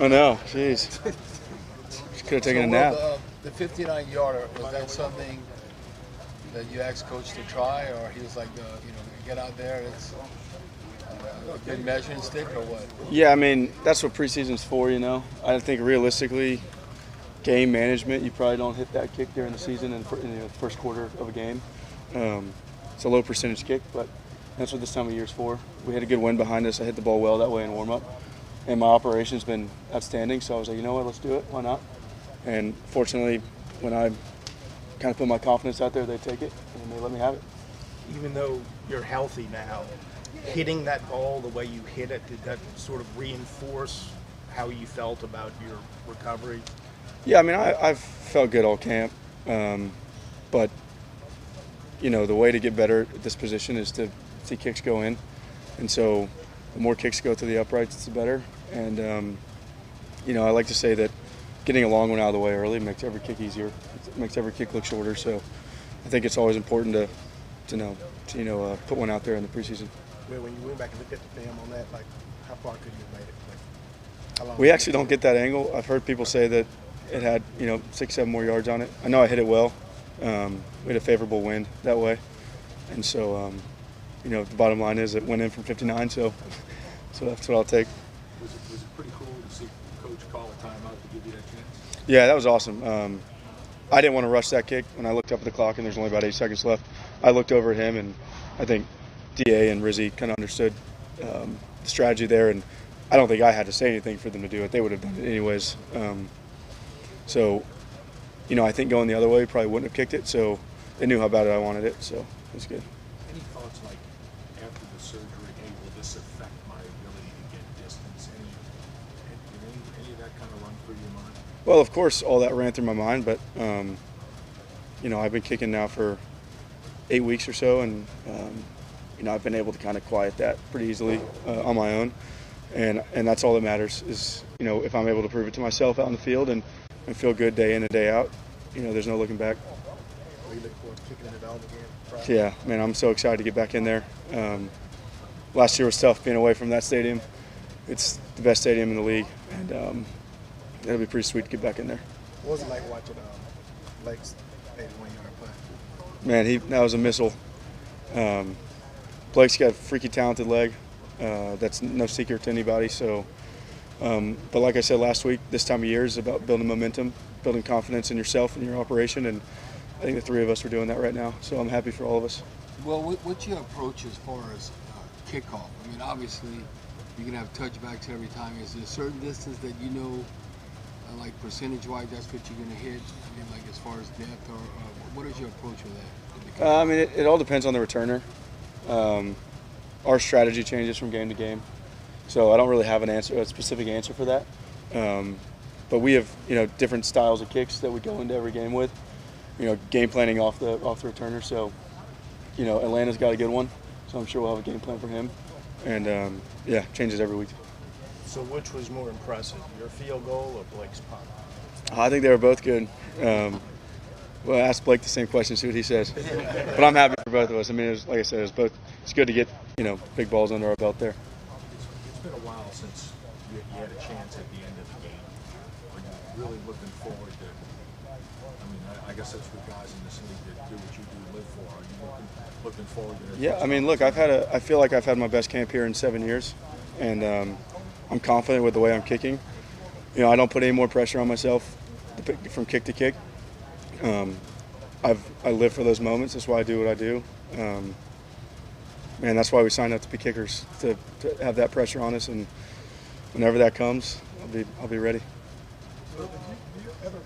Oh no, jeez. She could have taken a nap. The 59-yarder, was that something that you asked coach to try, or he was like, get out there, it's a good measuring stick, or what? Yeah, I mean, that's what preseason's for, I think realistically, game management, you probably don't hit that kick during the season in the first quarter of a game. It's a low percentage kick, but that's what this time of year is for. We had a good wind behind us. I hit the ball well that way in warm-up. And my operation's been outstanding, so I was like, you know what, let's do it. Why not? And fortunately, when I kind of put my confidence out there, they take it, and they let me have it. Even though you're healthy now, hitting that ball the way you hit it, did that sort of reinforce how you felt about your recovery? Yeah, I mean, I've felt good all camp, but, the way to get better at this position is to see kicks go in. And so the more kicks go to the uprights, the better. And, I like to say that getting a long one out of the way early makes every kick easier. It makes every kick look shorter. So I think it's always important to put one out there in the preseason. When you went back and looked at the film on that, how far could you have made it? How long we actually don't get that angle. I've heard people say that it had, 6-7 more yards on it. I know I hit it well. We had a favorable wind that way. And so, the bottom line is it went in from 59, so that's what I'll take. Was it pretty cool to see Coach call a timeout to give you that chance? Yeah, that was awesome. I didn't want to rush that kick. When I looked up at the clock and there's only about 8 seconds left, I looked over at him, and I think DA and Rizzy kind of understood the strategy there, and I don't think I had to say anything for them to do it. They would have done it anyways. So, I think going the other way probably wouldn't have kicked it, so they knew how bad I wanted it, so it was good. Any thoughts, after the surgery, hey, will this affect my ability to get distance? Any of that kind of run through your mind? Well, of course, all that ran through my mind, but, I've been kicking now for 8 weeks or so, and, I've been able to kind of quiet that pretty easily on my own, and that's all that matters is, if I'm able to prove it to myself out in the field and feel good day in and day out, there's no looking back. Well, you look forward to kicking in the dome again? Friday? Yeah, man, I'm so excited to get back in there. Last year was tough being away from that stadium. It's the best stadium in the league, and it'll be pretty sweet to get back in there. What was it like watching Blake's 81-yard play? Man, that was a missile. Blake's got a freaky talented leg. That's no secret to anybody. So, but like I said last week, this time of year is about building momentum, building confidence in yourself and your operation, and I think the three of us are doing that right now. So I'm happy for all of us. Well, what's your approach as far as kickoff? I mean, obviously, you can have touchbacks every time. Is there a certain distance that like percentage-wise, that's what you're going to hit? I mean, like as far as depth, or what is your approach with that? I mean, it all depends on the returner. Our strategy changes from game to game, so I don't really have a specific answer for that. But we have different styles of kicks that we go into every game with. Game planning off the returner. So Atlanta's got a good one, so I'm sure we'll have a game plan for him. And changes every week. So which was more impressive, your field goal or Blake's punt? I think they were both good. Well, ask Blake the same question, see what he says. But I'm happy for both of us. I mean, like I said, it's good to get big balls under our belt there. It's been a while since you had a chance at the end of the game. Are you really looking forward to? I mean, I guess that's for guys in this league that do what you do, live for. Are you looking forward to it? Yeah, I mean, look, I feel like I've had my best camp here in 7 years, and I'm confident with the way I'm kicking. I don't put any more pressure on myself from kick to kick. I live for those moments. That's why I do what I do. Man, that's why we signed up to be kickers, to have that pressure on us, and whenever that comes, I'll be ready. So, do you ever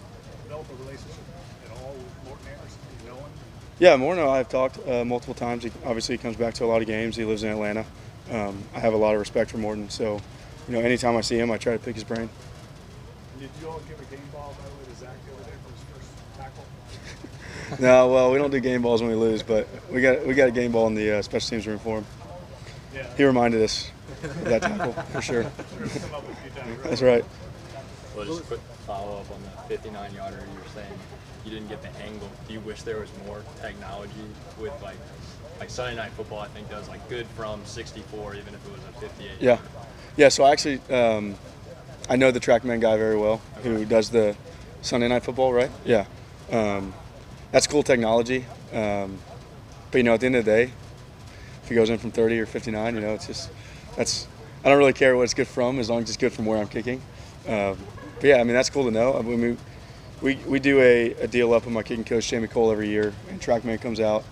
develop a relationship at all with Morton Anderson? Do you know him? Yeah, Morton and I have talked multiple times. He comes back to a lot of games. He lives in Atlanta. I have a lot of respect for Morton, so anytime I see him, I try to pick his brain. Did you all give a game ball, by the way, to Zach the other day for his first tackle? No, well, we don't do game balls when we lose, but we got a game ball in the special teams room for him. Yeah. He reminded us of that tackle, for sure. That's right. Well, just a quick follow-up on the 59-yarder. You were saying you didn't get the angle. Do you wish there was more technology with, like Sunday Night Football, I think, does, good from 64, even if it was a 58? Yeah. So actually, I know the TrackMan guy very well, who does the Sunday Night Football, right? Yeah. That's cool technology. But, you know, at the end of the day, if he goes in from 30 or 59, you know, it's just I don't really care what it's good from as long as it's good from where I'm kicking. But, yeah, I mean, that's cool to know. I mean, we do a deal up with my kicking coach, Jamie Cole, every year, and TrackMan comes out,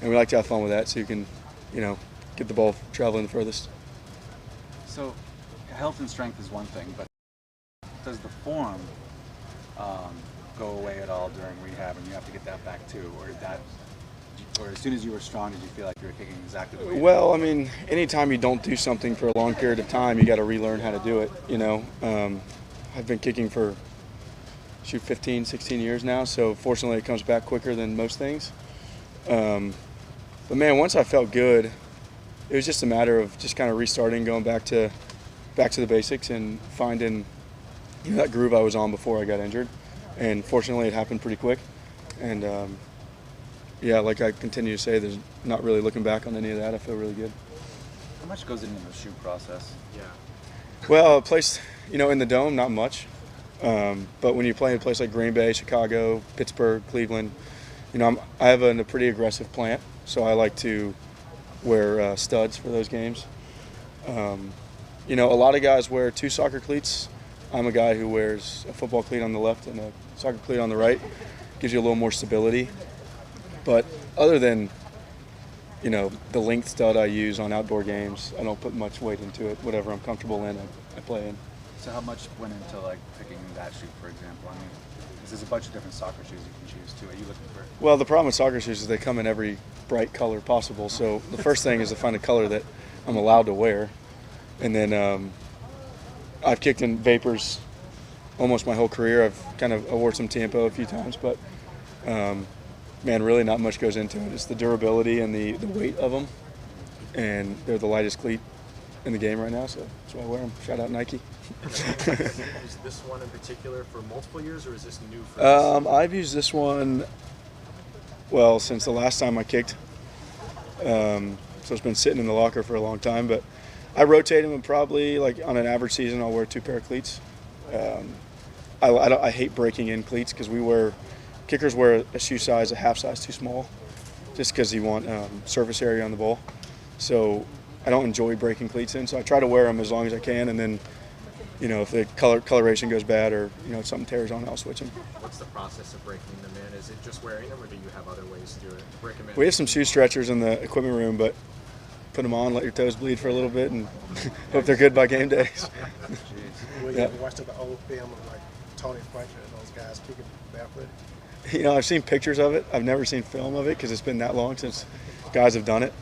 and we like to have fun with that so you can, you know, get the ball traveling the furthest. So, health and strength is one thing, but does the form go away at all during rehab, and you have to get that back too, or as soon as you were strong, did you feel like you were kicking exactly the way? Well, I mean, anytime you don't do something for a long period of time, you got to relearn how to do it. You know, I've been kicking for 15, 16 years now, so fortunately it comes back quicker than most things. But man, once I felt good, it was just a matter of just kind of restarting, going back to the basics and finding, you know, that groove I was on before I got injured. And fortunately it happened pretty quick. And yeah, like I continue to say, there's not really looking back on any of that. I feel really good. How much goes into the shoe process? Yeah. Well, a place, you know, in the Dome, not much. But when you play in a place like Green Bay, Chicago, Pittsburgh, Cleveland, you know, I have a pretty aggressive plant, so I like to wear studs for those games. You know, a lot of guys wear 2 soccer cleats. I'm a guy who wears a football cleat on the left and a soccer cleat on the right. Gives you a little more stability. But other than, you know, the length stud I use on outdoor games, I don't put much weight into it. Whatever I'm comfortable in, I play in. So how much went into like picking that shoe, for example? I mean, 'cause there's a bunch of different soccer shoes you can choose too. Are you looking for? Well, the problem with soccer shoes is they come in every bright color possible. So the first thing is to find a color that I'm allowed to wear. And then I've kicked in Vapors almost my whole career. I wore some Tiempo a few times, but man, really not much goes into it. It's the durability and the weight of them. And they're the lightest cleat in the game right now, so that's why I wear them. Shout out Nike. Is this one in particular for multiple years, or is this new for this? I've used this one, well, since the last time I kicked. So it's been sitting in the locker for a long time, but I rotate them, and probably, like, on an average season, I'll wear 2 pair of cleats. I hate breaking in cleats because kickers wear a shoe size a half size too small just because you want surface area on the ball. So I don't enjoy breaking cleats in, so I try to wear them as long as I can, and then, you know, if the coloration goes bad or, you know, something tears on, I'll switch them. What's the process of breaking them in? Is it just wearing them, or do you have other ways to do it? Break them in? We have some shoe stretchers in the equipment room, but put them on, let your toes bleed for a little bit, and hope they're good by game days. Well, you Yeah. ever watched the old film of like Tony Fletcher and those guys kicking barefoot? You know, I've seen pictures of it. I've never seen film of it because it's been that long since guys have done it.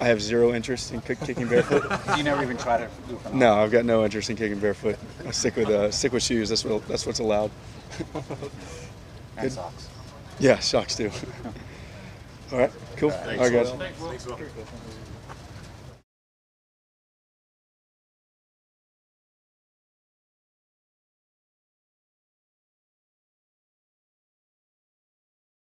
I have zero interest in kicking barefoot. You never even tried it? No, I've got no interest in kicking barefoot. I stick with shoes. That's what's allowed. And socks. Yeah, socks too. All right, cool. All right, guys. Thanks, Will.